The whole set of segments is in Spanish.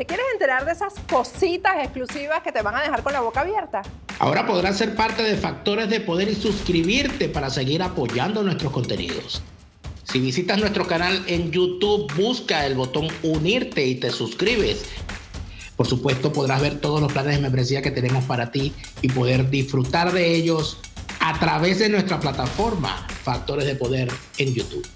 ¿Te quieres enterar de esas cositas exclusivas que te van a dejar con la boca abierta? Ahora podrás ser parte de Factores de Poder y suscribirte para seguir apoyando nuestros contenidos. Si visitas nuestro canal en YouTube, busca el botón unirte y te suscribes. Por supuesto, podrás ver todos los planes de membresía que tenemos para ti y poder disfrutar de ellos a través de nuestra plataforma Factores de Poder en YouTube.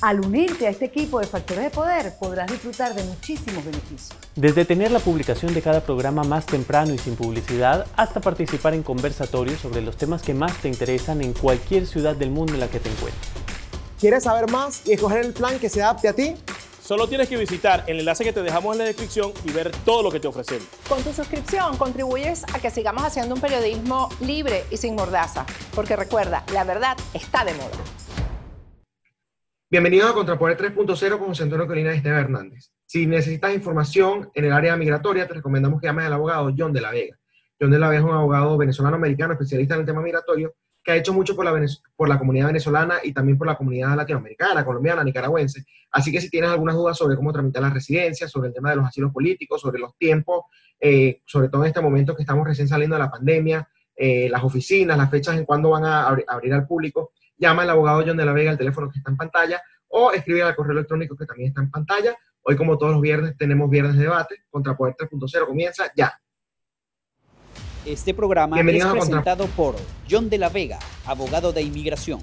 Al unirte a este equipo de Factores de Poder, podrás disfrutar de muchísimos beneficios. Desde tener la publicación de cada programa más temprano y sin publicidad, hasta participar en conversatorios sobre los temas que más te interesan en cualquier ciudad del mundo en la que te encuentres. ¿Quieres saber más y escoger el plan que se adapte a ti? Solo tienes que visitar el enlace que te dejamos en la descripción y ver todo lo que te ofrecemos. Con tu suscripción contribuyes a que sigamos haciendo un periodismo libre y sin mordaza. Porque recuerda, la verdad está de moda. Bienvenidos a Contrapoder 3.0 con José Antonio Colina y Esteban Hernández. Si necesitas información en el área migratoria, te recomendamos que llames al abogado John de la Vega. John de la Vega es un abogado venezolano-americano especialista en el tema migratorio que ha hecho mucho por la comunidad venezolana y también por la comunidad latinoamericana, colombiana, nicaragüense. Así que si tienes algunas dudas sobre cómo tramitar las residencias, sobre el tema de los asilos políticos, sobre los tiempos, sobre todo en este momento que estamos recién saliendo de la pandemia, las oficinas, las fechas en cuándo van a abrir al público, llama al abogado John de la Vega al teléfono que está en pantalla o escribe al correo electrónico que también está en pantalla. Hoy, como todos los viernes, tenemos Viernes de Debate. Contrapoder 3.0 comienza ya. Este programa es presentado por John de la Vega, abogado de inmigración.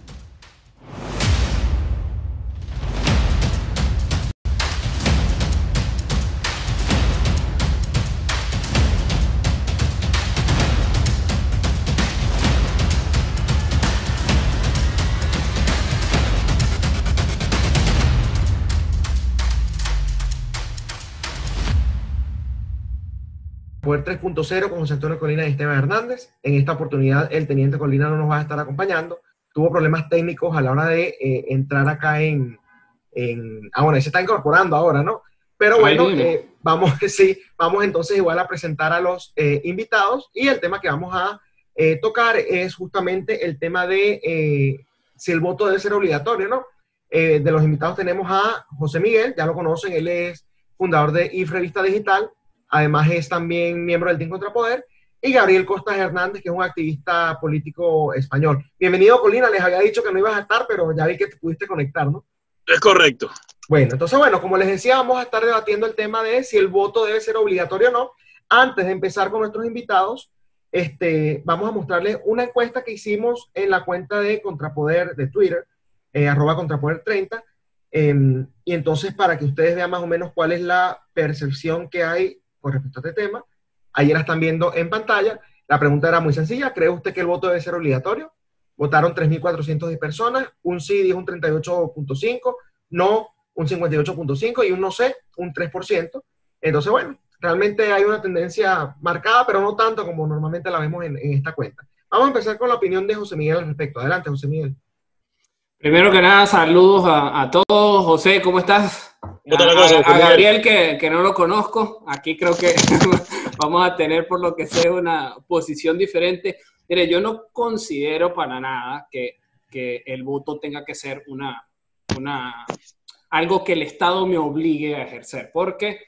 Poder 3.0 con José Antonio Colina y Esteban Hernández. En esta oportunidad el teniente Colina no nos va a estar acompañando. Tuvo problemas técnicos a la hora de entrar acá bueno, se está incorporando ahora, ¿no? Pero bueno, vamos entonces igual a presentar a los invitados y el tema que vamos a tocar es justamente el tema de si el voto debe ser obligatorio, ¿no? De los invitados tenemos a José Miguel, ya lo conocen, él es fundador de IF Revista Digital. Además es también miembro del Team Contrapoder, y Gabriel Costas Hernández, que es un activista político español. Bienvenido, Colina. Les había dicho que no ibas a estar, pero ya vi que te pudiste conectar, ¿no? Es correcto. Bueno, entonces, como les decía, vamos a estar debatiendo el tema de si el voto debe ser obligatorio o no. Antes de empezar con nuestros invitados, vamos a mostrarles una encuesta que hicimos en la cuenta de Contrapoder de Twitter, @Contrapoder30, y entonces para que ustedes vean más o menos cuál es la percepción que hay con respecto a este tema. Ayer la están viendo en pantalla. La pregunta era muy sencilla. ¿Cree usted que el voto debe ser obligatorio? Votaron 3.410 personas. Un sí dijo un 38.5%, no un 58.5% y un no sé un 3%. Entonces, realmente hay una tendencia marcada, pero no tanto como normalmente la vemos en esta cuenta. Vamos a empezar con la opinión de José Miguel al respecto. Adelante, José Miguel. Primero que nada, saludos a todos. José, ¿cómo estás? A Gabriel, que no lo conozco. Aquí creo que vamos a tener, por lo que sea, una posición diferente. Mire, yo no considero para nada que el voto tenga que ser algo que el Estado me obligue a ejercer, porque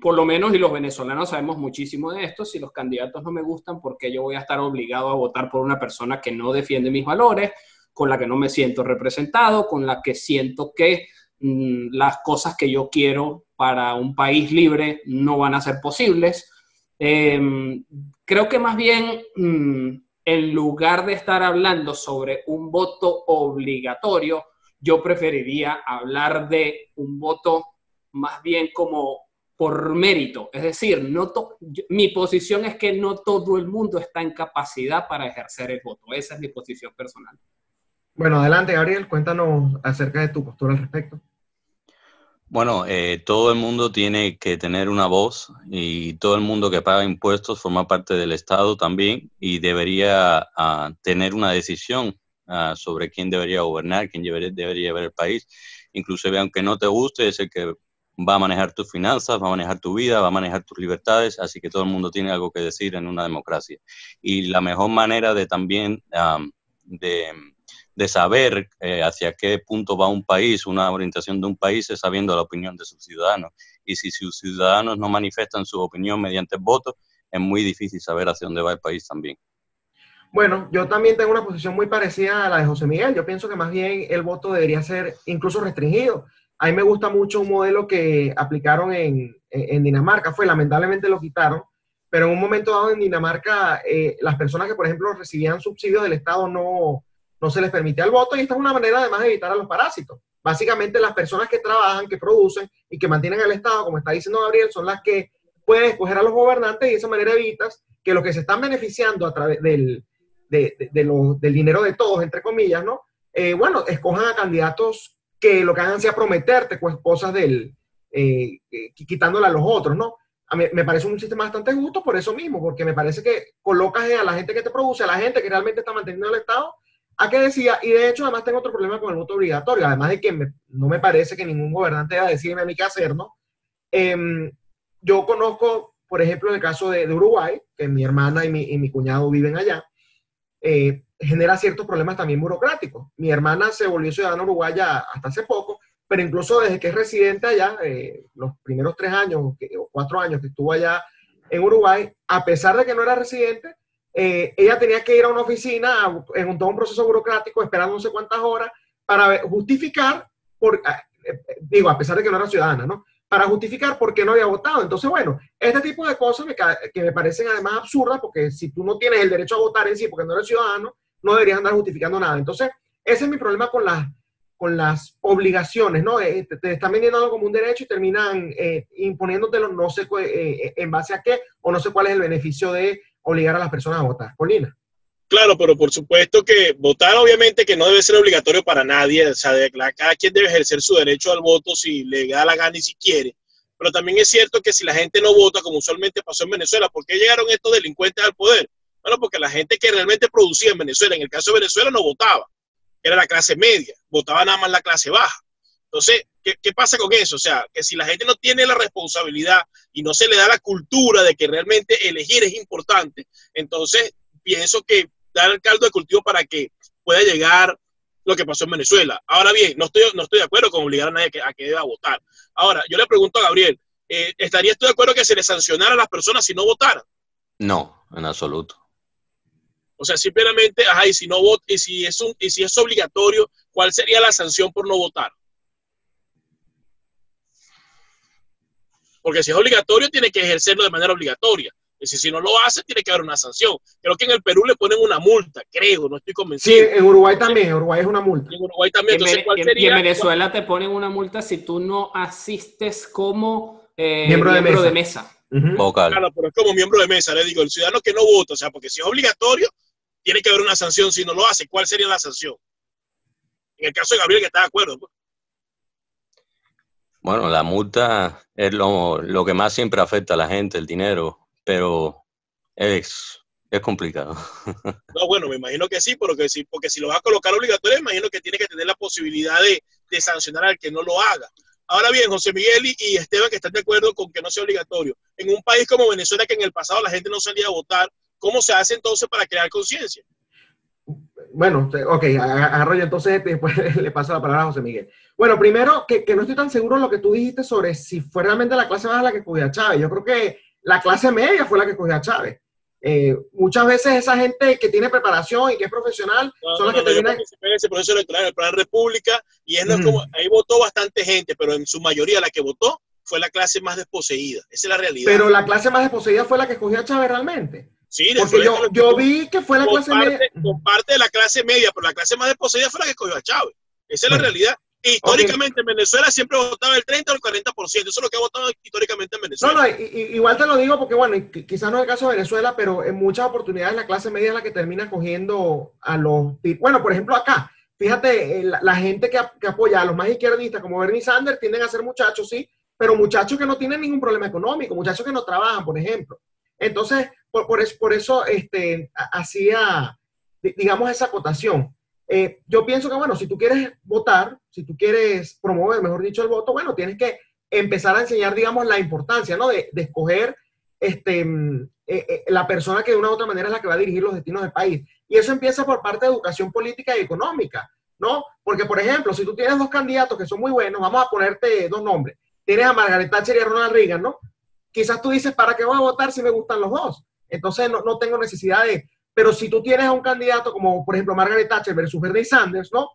por lo menos, y los venezolanos sabemos muchísimo de esto, si los candidatos no me gustan, ¿por qué yo voy a estar obligado a votar por una persona que no defiende mis valores, con la que no me siento representado, con la que siento que las cosas que yo quiero para un país libre no van a ser posibles? Creo que más bien, en lugar de estar hablando sobre un voto obligatorio, yo preferiría hablar de un voto más bien como por mérito. Es decir, mi posición es que no todo el mundo está en capacidad para ejercer el voto. Esa es mi posición personal. Bueno, adelante, Gabriel, cuéntanos acerca de tu postura al respecto. Bueno, todo el mundo tiene que tener una voz y todo el mundo que paga impuestos forma parte del Estado también y debería tener una decisión sobre quién debería gobernar, quién debería ver el país. Inclusive, aunque no te guste, es el que va a manejar tus finanzas, va a manejar tu vida, va a manejar tus libertades, así que todo el mundo tiene algo que decir en una democracia. Y la mejor manera de también de saber hacia qué punto va un país, una orientación de un país, es sabiendo la opinión de sus ciudadanos. Y si sus ciudadanos no manifiestan su opinión mediante el voto, es muy difícil saber hacia dónde va el país también. Bueno, yo también tengo una posición muy parecida a la de José Miguel. Yo pienso que más bien el voto debería ser incluso restringido. A mí me gusta mucho un modelo que aplicaron en Dinamarca, lamentablemente lo quitaron, pero en un momento dado en Dinamarca, las personas que, por ejemplo, recibían subsidios del Estado no se les permitía el voto, y esta es una manera además de evitar a los parásitos. Básicamente las personas que trabajan, que producen y que mantienen al Estado, como está diciendo Gabriel, son las que pueden escoger a los gobernantes, y de esa manera evitas que los que se están beneficiando a través del dinero de todos, entre comillas, ¿no? Bueno, escojan a candidatos que lo que hagan sea prometerte cosas quitándola a los otros, ¿no? A mí me parece un sistema bastante justo por eso mismo, porque me parece que colocas a la gente que te produce, a la gente que realmente está manteniendo el Estado, a que decía, y de hecho además tengo otro problema con el voto obligatorio, además de que no me parece que ningún gobernante deba decirme a mí qué hacer, ¿no? Yo conozco, por ejemplo, el caso de Uruguay, que mi hermana y mi cuñado viven allá, genera ciertos problemas también burocráticos. Mi hermana se volvió ciudadana uruguaya hasta hace poco, pero incluso desde que es residente allá, los primeros 3 años o 4 años que estuvo allá en Uruguay, a pesar de que no era residente, ella tenía que ir a una oficina en todo un proceso burocrático, esperando no sé cuántas horas, para justificar, a pesar de que no era ciudadana, ¿no? Para justificar por qué no había votado. Entonces, bueno, este tipo de cosas que me parecen además absurdas, porque si tú no tienes el derecho a votar en sí, porque no eres ciudadano, no deberías andar justificando nada. Entonces, ese es mi problema con las obligaciones, ¿no? Te están vendiendo algo como un derecho y terminan imponiéndotelo no sé en base a qué, o no sé cuál es el beneficio de obligar a las personas a votar. Paulina. Claro, pero por supuesto que votar obviamente que no debe ser obligatorio para nadie, o sea, cada quien debe ejercer su derecho al voto si le da la gana y si quiere, pero también es cierto que si la gente no vota, como usualmente pasó en Venezuela, ¿por qué llegaron estos delincuentes al poder? Bueno, porque la gente que realmente producía en Venezuela, en el caso de Venezuela, no votaba, era la clase media, votaba nada más la clase baja. Entonces, ¿qué pasa con eso? O sea, que si la gente no tiene la responsabilidad y no se le da la cultura de que realmente elegir es importante, entonces pienso que dar el caldo de cultivo para que pueda llegar lo que pasó en Venezuela. Ahora bien, no estoy de acuerdo con obligar a nadie a que deba votar. Ahora, yo le pregunto a Gabriel, ¿estarías tú de acuerdo que se le sancionara a las personas si no votaran? No, en absoluto. O sea, simplemente, y si no vota, y si es obligatorio, ¿cuál sería la sanción por no votar? Porque si es obligatorio, tiene que ejercerlo de manera obligatoria. Y si no lo hace, tiene que haber una sanción. Creo que en el Perú le ponen una multa, creo, no estoy convencido. Sí, en Uruguay también, en Uruguay es una multa. En Uruguay también, entonces, ¿cuál sería? Y en Venezuela te ponen una multa si tú no asistes como miembro de mesa. Vocal. Claro, pero es como miembro de mesa, le digo, el ciudadano que no vota, o sea, porque si es obligatorio, tiene que haber una sanción. Si no lo hace, ¿cuál sería la sanción? En el caso de Gabriel, que está de acuerdo, pues. Bueno, la multa es lo que más siempre afecta a la gente, el dinero, pero es complicado. No, bueno, me imagino que sí, porque si lo vas a colocar obligatorio, me imagino que tiene que tener la posibilidad de sancionar al que no lo haga. Ahora bien, José Miguel y Esteban, que están de acuerdo con que no sea obligatorio. En un país como Venezuela, que en el pasado la gente no salía a votar, ¿cómo se hace entonces para crear conciencia? Bueno, ok, agarro yo entonces, después le paso la palabra a José Miguel. Bueno, primero, que no estoy tan seguro en lo que tú dijiste sobre si fue realmente la clase baja la que cogió a Chávez. Yo creo que la clase media fue la que cogió a Chávez. Muchas veces esa gente que tiene preparación y que es profesional son las que terminan... en ese proceso electoral, en el Plan República, y es como, ahí votó bastante gente, pero en su mayoría la que votó fue la clase más desposeída. Esa es la realidad. Pero la clase más desposeída fue la que escogió a Chávez realmente. Sí, porque yo vi que fue la clase media. Con parte de la clase media, pero la clase más desposeída fue la que escogió a Chávez. Esa es la realidad. E históricamente en Venezuela siempre votaba el 30 o el 40%. Eso es lo que ha votado históricamente en Venezuela. Igual te lo digo porque, bueno, quizás no es el caso de Venezuela, pero en muchas oportunidades la clase media es la que termina cogiendo a los... Bueno, por ejemplo, acá, fíjate, la gente que apoya a los más izquierdistas como Bernie Sanders tienden a ser muchachos, sí, pero muchachos que no tienen ningún problema económico, muchachos que no trabajan, por ejemplo. Entonces, por eso hacía, digamos, esa acotación. Yo pienso que, bueno, si tú quieres votar, si tú quieres promover, mejor dicho, el voto, bueno, tienes que empezar a enseñar, digamos, la importancia, ¿no? De escoger la persona que de una u otra manera es la que va a dirigir los destinos del país. Y eso empieza por parte de educación política y económica, ¿no? Porque, por ejemplo, si tú tienes dos candidatos que son muy buenos, vamos a ponerte dos nombres. Tienes a Margaret Thatcher y a Ronald Reagan, ¿no? Quizás tú dices, ¿para qué voy a votar si me gustan los dos? Entonces no tengo necesidad de... Pero si tú tienes a un candidato como, por ejemplo, Margaret Thatcher versus Bernie Sanders, ¿no?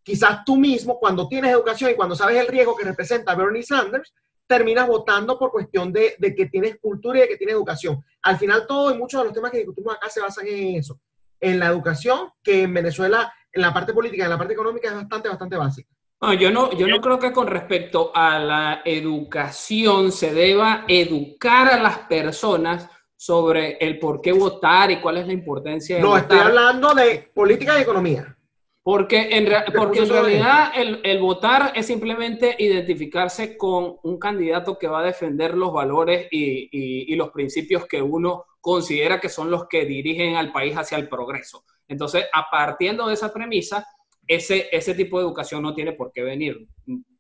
Quizás tú mismo, cuando tienes educación y cuando sabes el riesgo que representa Bernie Sanders, terminas votando por cuestión de que tienes cultura y de que tienes educación. Al final todo y muchos de los temas que discutimos acá se basan en eso, en la educación, que en Venezuela, en la parte política y en la parte económica es bastante básica. No, yo no creo que con respecto a la educación se deba educar a las personas sobre el por qué votar y cuál es la importancia de votar. No, estoy hablando de política y economía. Porque en realidad el votar es simplemente identificarse con un candidato que va a defender los valores y los principios que uno considera que son los que dirigen al país hacia el progreso. Entonces, partiendo de esa premisa, ese tipo de educación no tiene por qué venir.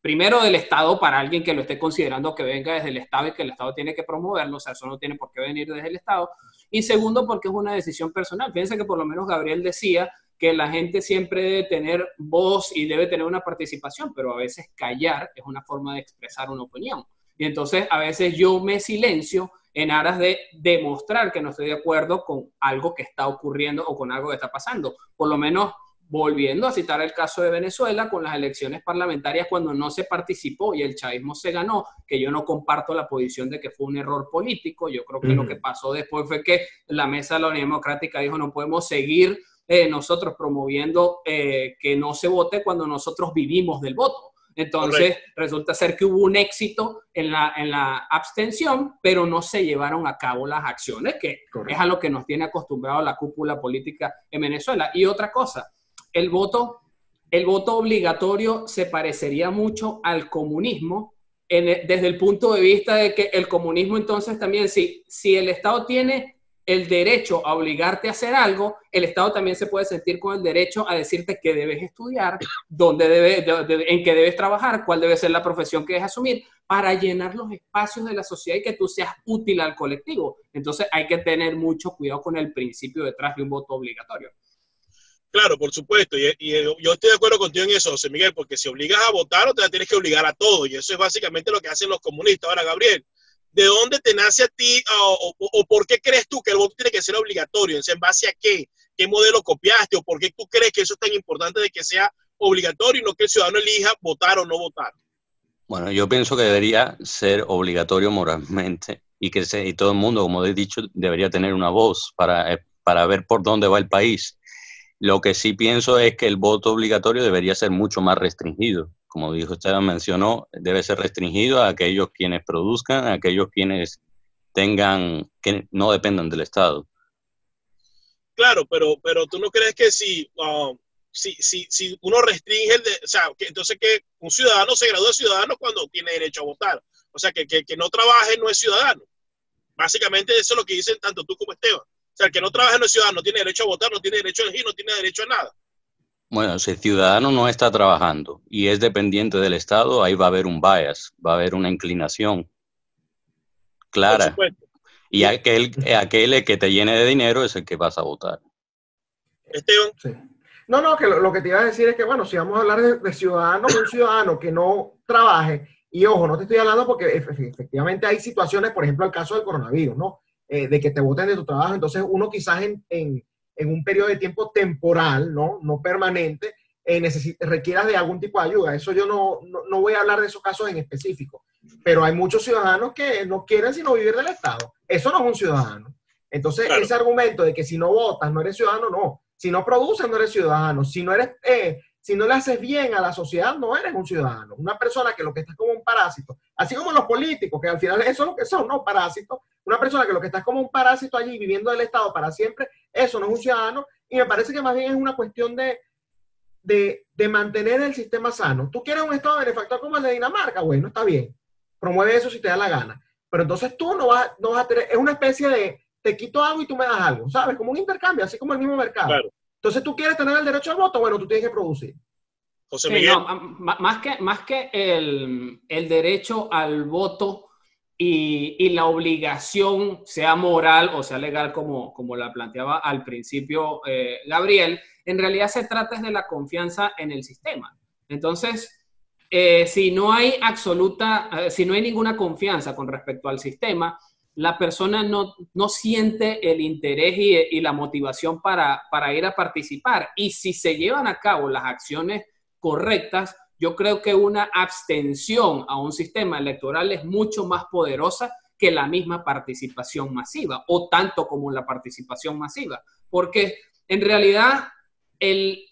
Primero del Estado, para alguien que lo esté considerando que venga desde el Estado y que el Estado tiene que promoverlo, o sea, eso no tiene por qué venir desde el Estado. Y segundo, porque es una decisión personal. Fíjense que por lo menos Gabriel decía que la gente siempre debe tener voz y debe tener una participación, pero a veces callar es una forma de expresar una opinión. Y entonces a veces yo me silencio en aras de demostrar que no estoy de acuerdo con algo que está ocurriendo o con algo que está pasando. Por lo menos, volviendo a citar el caso de Venezuela, con las elecciones parlamentarias cuando no se participó y el chavismo se ganó, que yo no comparto la posición de que fue un error político. Yo creo que lo que pasó después fue que la Mesa de la Unidad Democrática dijo no podemos seguir nosotros promoviendo que no se vote cuando nosotros vivimos del voto. Entonces, resulta ser que hubo un éxito en la abstención, pero no se llevaron a cabo las acciones, que es a lo que nos tiene acostumbrado la cúpula política en Venezuela. Y otra cosa, el voto obligatorio se parecería mucho al comunismo desde el punto de vista de que el comunismo entonces también, si el Estado tiene el derecho a obligarte a hacer algo, el Estado también se puede sentir con el derecho a decirte qué debes estudiar, en qué debes trabajar, cuál debe ser la profesión que debes asumir, para llenar los espacios de la sociedad y que tú seas útil al colectivo. Entonces hay que tener mucho cuidado con el principio detrás de un voto obligatorio. Claro, por supuesto, y yo estoy de acuerdo contigo en eso, José Miguel, porque si obligas a votar, no te la tienes que obligar a todo, y eso es básicamente lo que hacen los comunistas. Ahora, Gabriel, ¿de dónde te nace a ti o por qué crees tú que el voto tiene que ser obligatorio? ¿En base a qué? ¿Qué modelo copiaste? ¿O por qué tú crees que eso es tan importante de que sea obligatorio y no que el ciudadano elija votar o no votar? Bueno, yo pienso que debería ser obligatorio moralmente y todo el mundo, como he dicho, debería tener una voz para ver por dónde va el país. Lo que sí pienso es que el voto obligatorio debería ser mucho más restringido. Como dijo Esteban, mencionó, debe ser restringido a aquellos quienes produzcan, a aquellos quienes que no dependan del Estado. Claro, pero tú no crees que si uno restringe o sea, que entonces que un ciudadano se gradúa de ciudadano cuando tiene derecho a votar. O sea, que no trabaje no es ciudadano. Básicamente eso es lo que dicen tanto tú como Esteban. O sea, el que no trabaja no es ciudadano, no tiene derecho a votar, no tiene derecho a elegir, no tiene derecho a nada. Bueno, si el ciudadano no está trabajando y es dependiente del Estado, ahí va a haber un bias, va a haber una inclinación clara. Y aquel que te llene de dinero es el que vas a votar. Esteban. Sí. No, que lo que te iba a decir es que, bueno, si vamos a hablar de ciudadanos, un ciudadano que no trabaje, y ojo, no te estoy hablando porque efectivamente hay situaciones, por ejemplo, el caso del coronavirus, ¿no? De que te voten de tu trabajo, entonces uno quizás en un periodo de tiempo temporal, no permanente, requieras de algún tipo de ayuda. Eso yo no voy a hablar de esos casos en específico, pero hay muchos ciudadanos que no quieren sino vivir del Estado. Eso no es un ciudadano. Entonces, claro, ese argumento de que si no votas no eres ciudadano, no. Si no produces no eres ciudadano. Si no le haces bien a la sociedad, no eres un ciudadano. Una persona que lo que está es como un parásito, así como los políticos, que al final eso es lo que son, ¿no? Parásitos. Una persona que lo que está es como un parásito allí viviendo del Estado para siempre, eso no es un ciudadano. Y me parece que más bien es una cuestión de mantener el sistema sano. Tú quieres un Estado benefactor como el de Dinamarca, bueno, está bien. Promueve eso si te da la gana. Pero entonces tú no vas a tener, es una especie de te quito algo y tú me das algo, ¿sabes? Como un intercambio, así como el mismo mercado. Claro. Entonces tú quieres tener el derecho al voto, bueno, tú tienes que producir. José Miguel. No, más que el derecho al voto, y la obligación, sea moral o sea legal, como la planteaba al principio Gabriel, en realidad se trata de la confianza en el sistema. Entonces, si no hay ninguna confianza con respecto al sistema, la persona no siente el interés y la motivación para ir a participar. Y si se llevan a cabo las acciones correctas, yo creo que una abstención a un sistema electoral es mucho más poderosa que la misma participación masiva, o tanto como la participación masiva, porque en realidad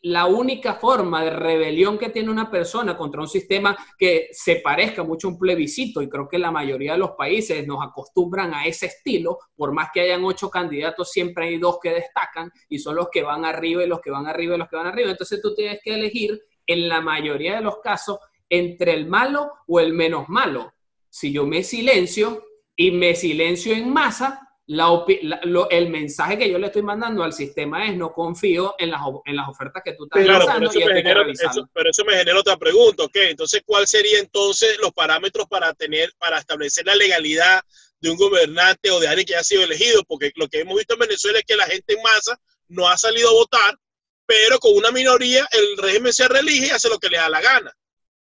la única forma de rebelión que tiene una persona contra un sistema que se parezca mucho a un plebiscito, y creo que la mayoría de los países nos acostumbran a ese estilo, por más que hayan 8 candidatos, siempre hay 2 que destacan, y son los que van arriba y los que van arriba y los que van arriba. Entonces tú tienes que elegir, en la mayoría de los casos, entre el malo o el menos malo. Si yo me silencio y me silencio en masa, el mensaje que yo le estoy mandando al sistema es: no confío en las ofertas que tú estás lanzando. Pero eso me genera otra pregunta, ¿ok? Entonces, ¿cuál sería entonces los parámetros para establecer la legalidad de un gobernante o de alguien que haya sido elegido? Porque lo que hemos visto en Venezuela es que la gente en masa no ha salido a votar, pero con una minoría el régimen se reelige y hace lo que le da la gana.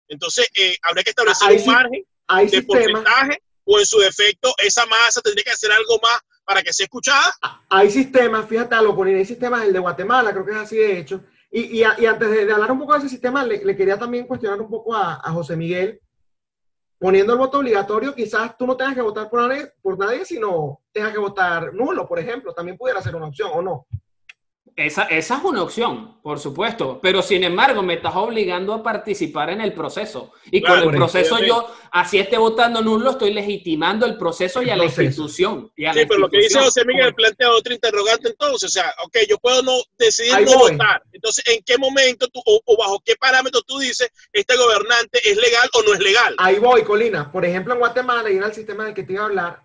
Entonces, habría que establecer un margen de porcentaje, o en su defecto, esa masa tendría que hacer algo más para que sea escuchada. Hay sistemas, fíjate, hay sistemas, el de Guatemala, creo que es así de hecho. Y antes de hablar un poco de ese sistema, le quería también cuestionar un poco a José Miguel. Poniendo el voto obligatorio, quizás tú no tengas que votar por nadie, sino tengas que votar nulo, por ejemplo. También pudiera ser una opción, ¿o no? Esa es una opción, por supuesto, pero sin embargo me estás obligando a participar en el proceso, y claro, con el proceso yo, así esté votando nulo, estoy legitimando el proceso y a la institución. Pero lo que dice José Miguel plantea otra interrogante entonces, o sea, ok, yo puedo no decidir no votar, entonces ¿en qué momento tú, o bajo qué parámetros tú dices este gobernante es legal o no es legal? Ahí voy, Colina. Por ejemplo, en Guatemala, y era el sistema del que te iba a hablar,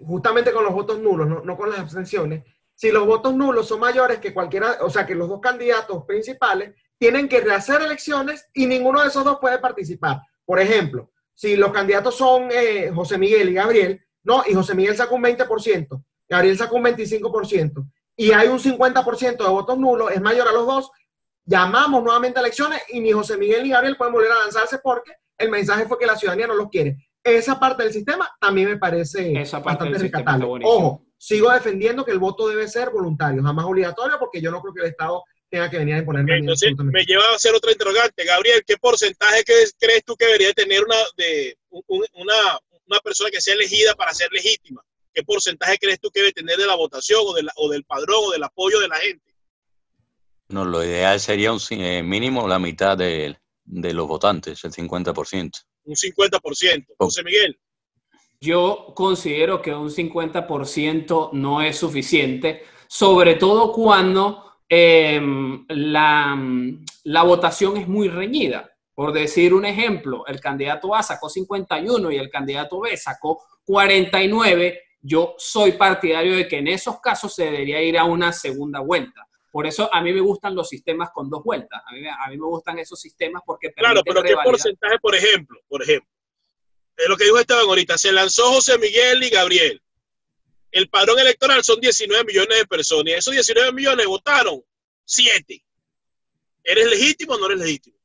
justamente con los votos nulos, no con las abstenciones. Si los votos nulos son mayores que cualquiera, o sea, que los 2 candidatos principales, tienen que rehacer elecciones y ninguno de esos 2 puede participar. Por ejemplo, si los candidatos son José Miguel y Gabriel, no, y José Miguel saca un 20%, Gabriel saca un 25%, y hay un 50% de votos nulos, es mayor a los 2, llamamos nuevamente a elecciones y ni José Miguel ni Gabriel pueden volver a lanzarse porque el mensaje fue que la ciudadanía no los quiere. Esa parte del sistema también me parece bastante rescatable. Ojo, sigo defendiendo que el voto debe ser voluntario, jamás obligatorio, porque yo no creo que el Estado tenga que venir a imponerme. Entonces, me lleva a hacer otra interrogante. Gabriel, ¿qué porcentaje crees tú que debería tener una persona que sea elegida para ser legítima? ¿Qué porcentaje crees tú que debe tener de la votación o del padrón o del apoyo de la gente? No, lo ideal sería un mínimo la mitad de los votantes, el 50%. Un 50%. José Miguel. Yo considero que un 50% no es suficiente, sobre todo cuando la votación es muy reñida. Por decir un ejemplo, el candidato A sacó 51 y el candidato B sacó 49. Yo soy partidario de que en esos casos se debería ir a una segunda vuelta. Por eso a mí me gustan los sistemas con 2 vueltas. A mí me gustan esos sistemas porque claro, pero ¿qué porcentaje, por ejemplo? Lo que dijo Esteban ahorita, se lanzó José Miguel y Gabriel. El padrón electoral son 19 millones de personas y esos 19 millones votaron 7. ¿Eres legítimo o no eres legítimo?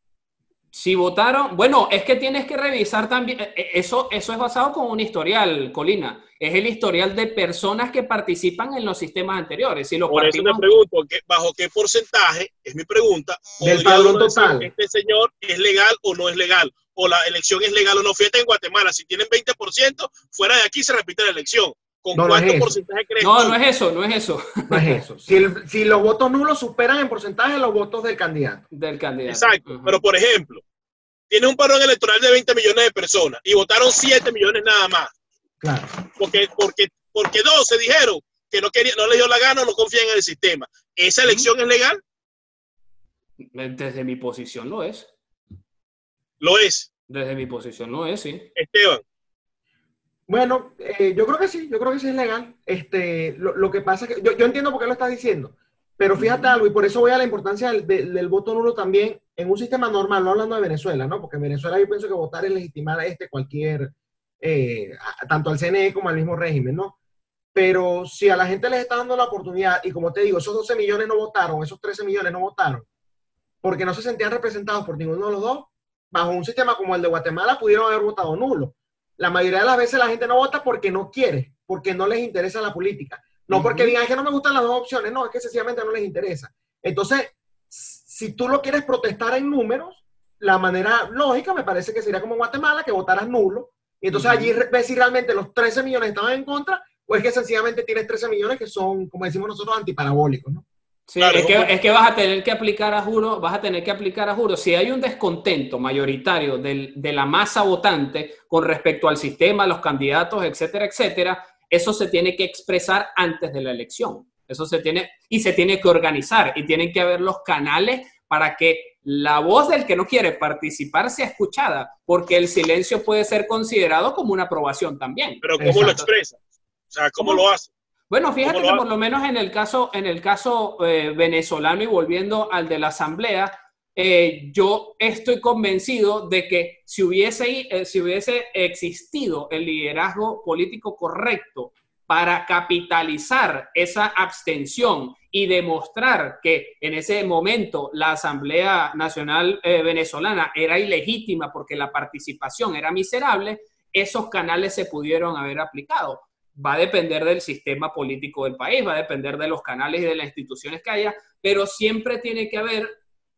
Si votaron, bueno, es que tienes que revisar también, eso es basado con un historial, Colina. Es el historial de personas que participan en los sistemas anteriores. Si por eso te pregunto, ¿bajo qué porcentaje, es mi pregunta, del padrón total, este señor es legal o no es legal? O la elección es legal o no. Fíjate en Guatemala, si tienen 20%, fuera de aquí se repite la elección. ¿Con cuánto porcentaje crees? No es eso. No es eso. Si los votos nulos superan en porcentaje los votos del candidato. Exacto. Pero, por ejemplo, tienes un padrón electoral de 20 millones de personas y votaron 7 millones nada más. Claro. Porque 12 dijeron que no les dio la gana o no confían en el sistema. ¿Esa elección es legal? Desde mi posición lo es. ¿Lo es? Desde mi posición lo es, sí. Esteban. Bueno, yo creo que sí es legal. Lo que pasa es que yo entiendo por qué lo estás diciendo, pero fíjate algo, y por eso voy a la importancia del voto nulo también en un sistema normal, no hablando de Venezuela, ¿no? Porque en Venezuela yo pienso que votar es legitimar cualquier tanto al CNE como al mismo régimen, ¿no? Pero si a la gente les está dando la oportunidad, y como te digo, esos 12 millones no votaron, esos 13 millones no votaron, porque no se sentían representados por ninguno de los dos, bajo un sistema como el de Guatemala pudieron haber votado nulo. La mayoría de las veces la gente no vota porque no quiere, porque no les interesa la política. No porque digan, es que no me gustan las dos opciones, no, es que sencillamente no les interesa. Entonces, si tú lo quieres protestar en números, la manera lógica me parece que sería como en Guatemala, que votaras nulo, y entonces allí ves si realmente los 13 millones estaban en contra, o es que sencillamente tienes 13 millones que son, como decimos nosotros, antiparabólicos, ¿no? Sí, claro, es que vas a tener que aplicar a juro, si hay un descontento mayoritario de la masa votante con respecto al sistema, los candidatos, etcétera, etcétera, eso se tiene que expresar antes de la elección. Eso se tiene que organizar y tienen que haber los canales para que la voz del que no quiere participar sea escuchada, porque el silencio puede ser considerado como una aprobación también. Pero ¿cómo lo expresa? O sea, ¿cómo lo hace? Bueno, fíjate que por lo menos en el caso venezolano, y volviendo al de la Asamblea, yo estoy convencido de que si hubiese existido el liderazgo político correcto para capitalizar esa abstención y demostrar que en ese momento la Asamblea Nacional venezolana era ilegítima porque la participación era miserable, esos canales se pudieron haber aplicado. Va a depender del sistema político del país, va a depender de los canales y de las instituciones que haya, pero siempre tiene que haber,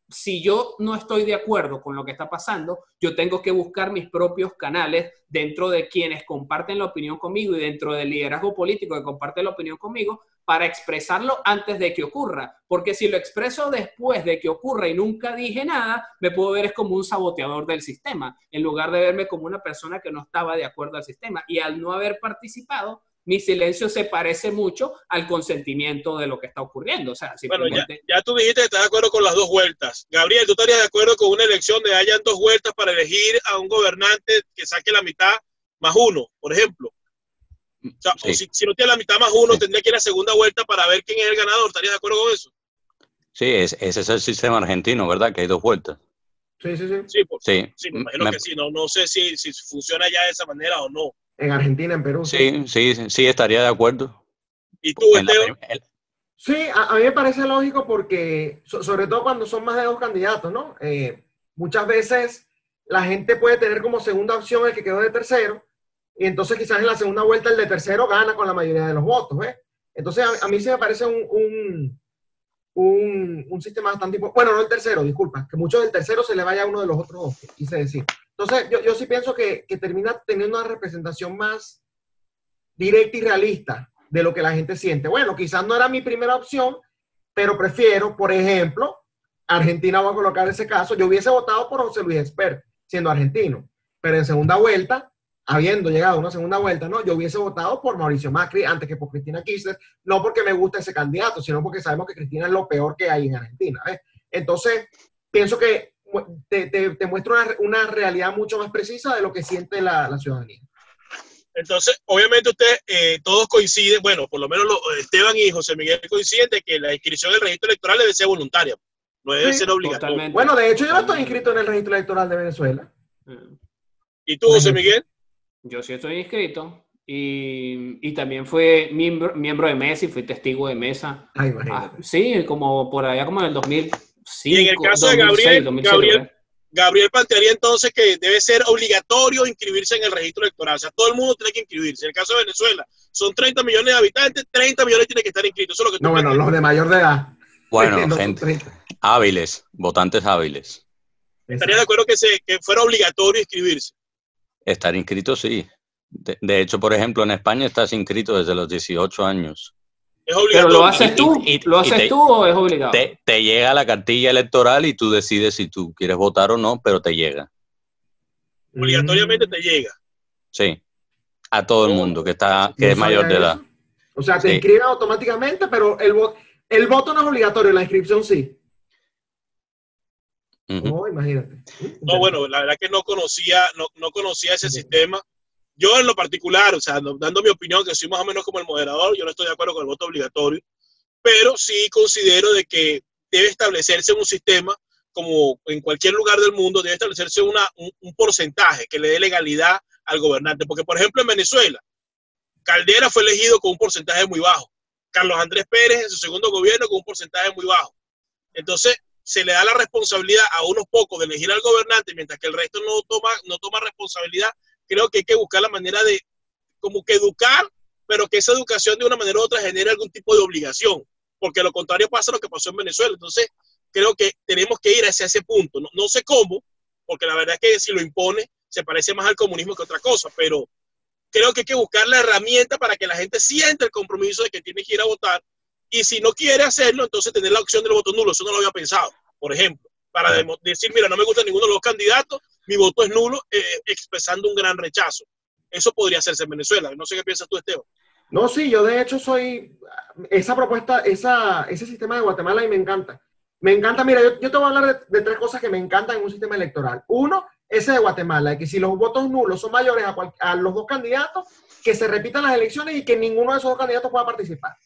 si yo no estoy de acuerdo con lo que está pasando, yo tengo que buscar mis propios canales dentro de quienes comparten la opinión conmigo y dentro del liderazgo político que comparte la opinión conmigo para expresarlo antes de que ocurra. Porque si lo expreso después de que ocurra y nunca dije nada, me puedo ver como un saboteador del sistema, en lugar de verme como una persona que no estaba de acuerdo al sistema. Y al no haber participado, mi silencio se parece mucho al consentimiento de lo que está ocurriendo. O sea, simplemente... Bueno, ya tú dijiste que estás de acuerdo con las dos vueltas. Gabriel, ¿tú estarías de acuerdo con una elección de hayan dos vueltas para elegir a un gobernante que saque la mitad más uno, por ejemplo? O sea, sí. si no tiene la mitad más uno, tendría que ir a segunda vuelta para ver quién es el ganador. ¿Estarías de acuerdo con eso? Sí, ese es el sistema argentino, ¿verdad? Que hay dos vueltas. Sí, me imagino que sí. No sé si funciona ya de esa manera o no. En Argentina, en Perú. Sí, estaría de acuerdo. ¿Y tú, Esteban? Sí, a mí me parece lógico porque, sobre todo cuando son más de dos candidatos, ¿no? Muchas veces la gente puede tener como segunda opción el que quedó de tercero, y entonces quizás en la segunda vuelta el de tercero gana con la mayoría de los votos, ¿ves? Entonces a mí sí me parece un sistema bastante importante. Bueno, no el tercero, disculpa, que mucho del tercero se le vaya a uno de los otros dos, quise decir. Entonces yo sí pienso que termina teniendo una representación más directa y realista de lo que la gente siente. Bueno, quizás no era mi primera opción, pero prefiero, por ejemplo, Argentina, voy a colocar ese caso, yo hubiese votado por José Luis Espert, siendo argentino, pero en segunda vuelta, habiendo llegado a una segunda vuelta, ¿no? Yo hubiese votado por Mauricio Macri antes que por Cristina Kirchner, no porque me guste ese candidato, sino porque sabemos que Cristina es lo peor que hay en Argentina, ¿ves? Entonces, pienso que te muestra una realidad mucho más precisa de lo que siente la ciudadanía. Entonces, obviamente ustedes todos coinciden, bueno, por lo menos Esteban y José Miguel coinciden de que la inscripción en el registro electoral debe ser voluntaria, no debe ser obligatoria. Totalmente. Bueno, de hecho yo no estoy inscrito en el registro electoral de Venezuela. ¿Y tú, José Miguel? Yo sí estoy inscrito y también fui miembro de mesa y fui testigo de mesa. Ay, imagínate. Sí, como por allá como en el 2005. Y en el caso de 2006, Gabriel plantearía entonces que debe ser obligatorio inscribirse en el registro electoral. O sea, todo el mundo tiene que inscribirse. En el caso de Venezuela, son 30 millones de habitantes, 30 millones tienen que estar inscritos. Eso es lo que tú bueno, los de mayor de edad. Bueno, gente hábiles, votantes hábiles. ¿Estaría de acuerdo que fuera obligatorio inscribirse? Estar inscrito, sí. De hecho, por ejemplo, en España estás inscrito desde los 18 años. ¿Es obligatorio? ¿Pero lo haces tú? ¿Lo haces tú o es obligado? Te llega la cartilla electoral y tú decides si tú quieres votar o no, pero te llega. Obligatoriamente te llega. Sí. A todo el mundo que es mayor de edad. O sea, te inscriben automáticamente, pero el voto no es obligatorio, la inscripción sí. Oh, imagínate. No, bueno, la verdad que no conocía ese sistema. Yo en lo particular, o sea, dando mi opinión, que soy más o menos como el moderador, yo no estoy de acuerdo con el voto obligatorio, pero sí considero de que debe establecerse un sistema, como en cualquier lugar del mundo, debe establecerse un porcentaje que le dé legalidad al gobernante. Porque, por ejemplo, en Venezuela, Caldera fue elegido con un porcentaje muy bajo. Carlos Andrés Pérez en su segundo gobierno con un porcentaje muy bajo. Entonces, se le da la responsabilidad a unos pocos de elegir al gobernante, mientras que el resto no toma responsabilidad. Creo que hay que buscar la manera de como que educar, pero que esa educación de una manera u otra genere algún tipo de obligación, porque lo contrario pasa lo que pasó en Venezuela. Entonces, creo que tenemos que ir hacia ese punto. No sé cómo, porque la verdad es que si lo impone, se parece más al comunismo que otra cosa, pero creo que hay que buscar la herramienta para que la gente sienta el compromiso de que tiene que ir a votar, y si no quiere hacerlo, entonces tener la opción del voto nulo. Eso no lo había pensado, por ejemplo, para decir, mira, no me gusta ninguno de los candidatos, mi voto es nulo, expresando un gran rechazo. Eso podría hacerse en Venezuela. No sé qué piensas tú, Esteban. No, sí, yo de hecho soy, esa propuesta, ese sistema de Guatemala y me encanta. Me encanta, mira, yo te voy a hablar de 3 cosas que me encantan en un sistema electoral. Uno, ese de Guatemala, que si los votos nulos son mayores a los 2 candidatos, que se repitan las elecciones y que ninguno de esos 2 candidatos pueda participar,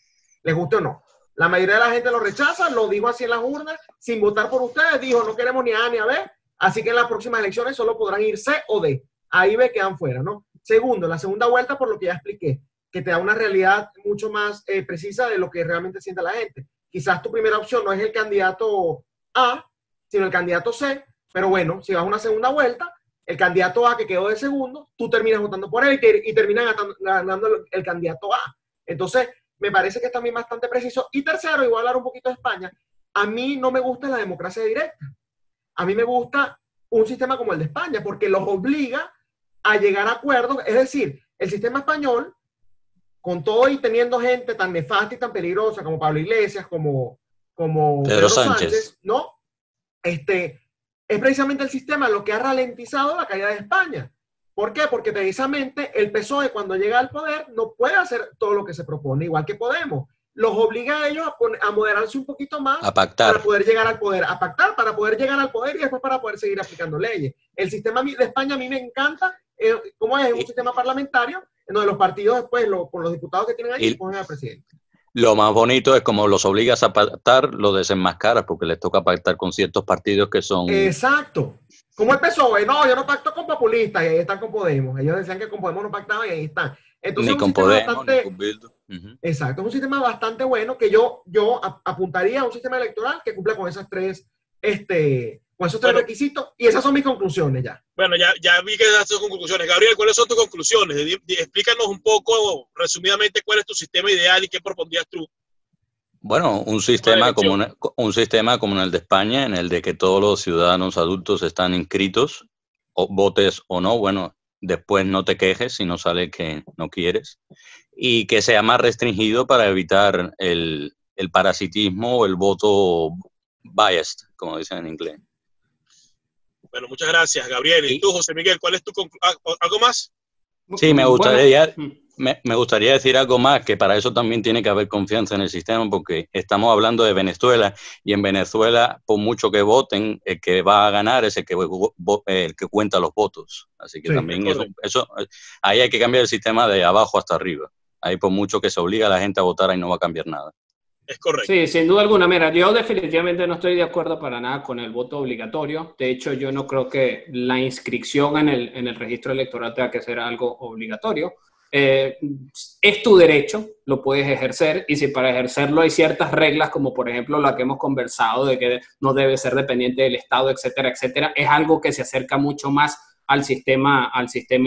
les guste o no. La mayoría de la gente lo rechaza, lo dijo así en las urnas, sin votar por ustedes, dijo no queremos ni A ni a B, así que en las próximas elecciones solo podrán ir C o D. Ahí B quedan fuera, ¿no? Segundo, la segunda vuelta, por lo que ya expliqué, que te da una realidad mucho más precisa de lo que realmente siente la gente. Quizás tu primera opción no es el candidato A, sino el candidato C, pero bueno, si vas a una segunda vuelta, el candidato A que quedó de segundo, tú terminas votando por él y terminan ganando el candidato A. Entonces, me parece que es también bastante preciso. Y tercero, y voy a hablar un poquito de España, a mí no me gusta la democracia directa. A mí me gusta un sistema como el de España, porque los obliga a llegar a acuerdos. Es decir, el sistema español, con todo y teniendo gente tan nefasta y tan peligrosa como Pablo Iglesias, como Pedro Sánchez, ¿no? Es precisamente el sistema lo que ha ralentizado la caída de España. ¿Por qué? Porque precisamente el PSOE cuando llega al poder no puede hacer todo lo que se propone, igual que Podemos. Los obliga a ellos a moderarse un poquito más a pactar, para poder llegar al poder, a pactar para poder llegar al poder y después para poder seguir aplicando leyes. El sistema de España a mí me encanta, como es un sistema parlamentario, en donde los partidos después, con los diputados que tienen ahí, ponen al presidente. Lo más bonito es como los obligas a pactar, lo desenmascaras, porque les toca pactar con ciertos partidos que son... Exacto. Como el PSOE, no, yo no pacto con populistas, y ahí están con Podemos. Ellos decían que con Podemos no pactaban y ahí están. Entonces, ni con Podemos, ni con Bildu. Exacto, es un sistema bastante bueno que yo apuntaría a un sistema electoral que cumpla con esas tres, con esos tres requisitos, y esas son mis conclusiones ya. Bueno, ya vi que das tus conclusiones. Gabriel, ¿cuáles son tus conclusiones? Explícanos un poco, resumidamente, cuál es tu sistema ideal y qué propondrías tú. Bueno, un sistema como el de España, en el de que todos los ciudadanos adultos están inscritos, o votes o no, bueno, después no te quejes si no sale que no quieres, y que sea más restringido para evitar el parasitismo o el voto biased, como dicen en inglés. Bueno, muchas gracias, Gabriel. ¿Y tú, José Miguel, cuál es tu conclusión? ¿Algo más? Sí, me gustaría decir algo más, que para eso también tiene que haber confianza en el sistema, porque estamos hablando de Venezuela, y en Venezuela, por mucho que voten, el que va a ganar es el que cuenta los votos. Así que sí, también eso, ahí hay que cambiar el sistema de abajo hasta arriba. Ahí por mucho que se obliga a la gente a votar, ahí no va a cambiar nada. Es correcto. Sí, sin duda alguna. Mira, yo definitivamente no estoy de acuerdo para nada con el voto obligatorio. De hecho, yo no creo que la inscripción en el registro electoral tenga que ser algo obligatorio. Es tu derecho, lo puedes ejercer, y si para ejercerlo hay ciertas reglas, como por ejemplo la que hemos conversado, de que no debe ser dependiente del Estado, etcétera, etcétera, es algo que se acerca mucho más al sistema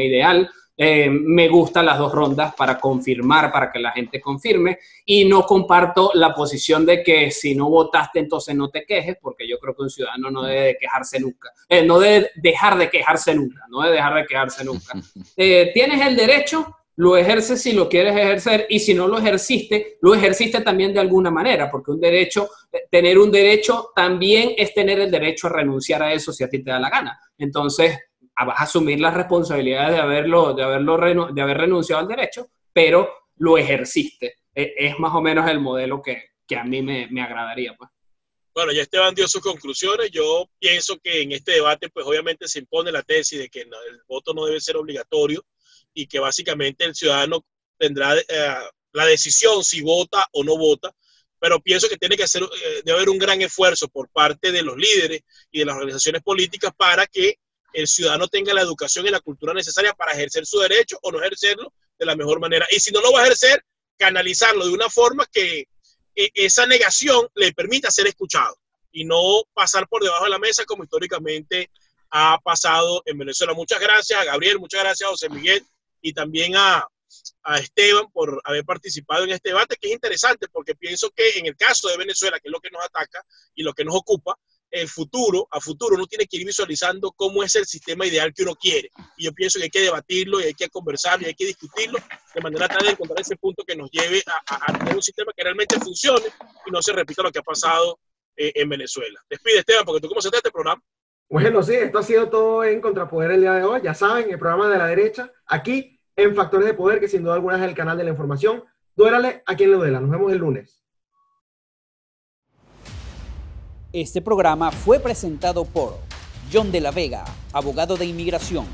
ideal. Me gustan las 2 rondas para confirmar, para que la gente confirme, y no comparto la posición de que si no votaste entonces no te quejes, porque yo creo que un ciudadano no debe quejarse nunca, no debe dejar de quejarse nunca, tienes el derecho, lo ejerces si lo quieres ejercer, y si no lo ejerciste también de alguna manera, porque tener un derecho también es tener el derecho a renunciar a eso si a ti te da la gana. Entonces vas a asumir las responsabilidades de haber renunciado al derecho, pero lo ejerciste. Es más o menos el modelo que a mí me agradaría, pues. Bueno, ya Esteban dio sus conclusiones. Yo pienso que en este debate, pues obviamente se impone la tesis de que el voto no debe ser obligatorio, y que básicamente el ciudadano tendrá la decisión si vota o no vota, pero pienso que debe haber un gran esfuerzo por parte de los líderes y de las organizaciones políticas para que el ciudadano tenga la educación y la cultura necesaria para ejercer su derecho o no ejercerlo de la mejor manera. Y si no lo va a ejercer, canalizarlo de una forma que esa negación le permita ser escuchado y no pasar por debajo de la mesa como históricamente ha pasado en Venezuela. Muchas gracias a Gabriel, muchas gracias a José Miguel y también a Esteban por haber participado en este debate, que es interesante porque pienso que en el caso de Venezuela, que es lo que nos ataca y lo que nos ocupa, a futuro uno tiene que ir visualizando cómo es el sistema ideal que uno quiere. Y yo pienso que hay que debatirlo y hay que conversarlo y hay que discutirlo de manera tal de encontrar ese punto que nos lleve a tener un sistema que realmente funcione y no se repita lo que ha pasado en Venezuela. Despide, Esteban, porque tú cómo se trata este programa. Bueno, sí, esto ha sido todo en Contrapoder el día de hoy. Ya saben, el programa de la derecha, aquí en Factores de Poder, que sin duda alguna es el canal de la información. Duélale a quien le duela. Nos vemos el lunes. Este programa fue presentado por John de la Vega, abogado de inmigración.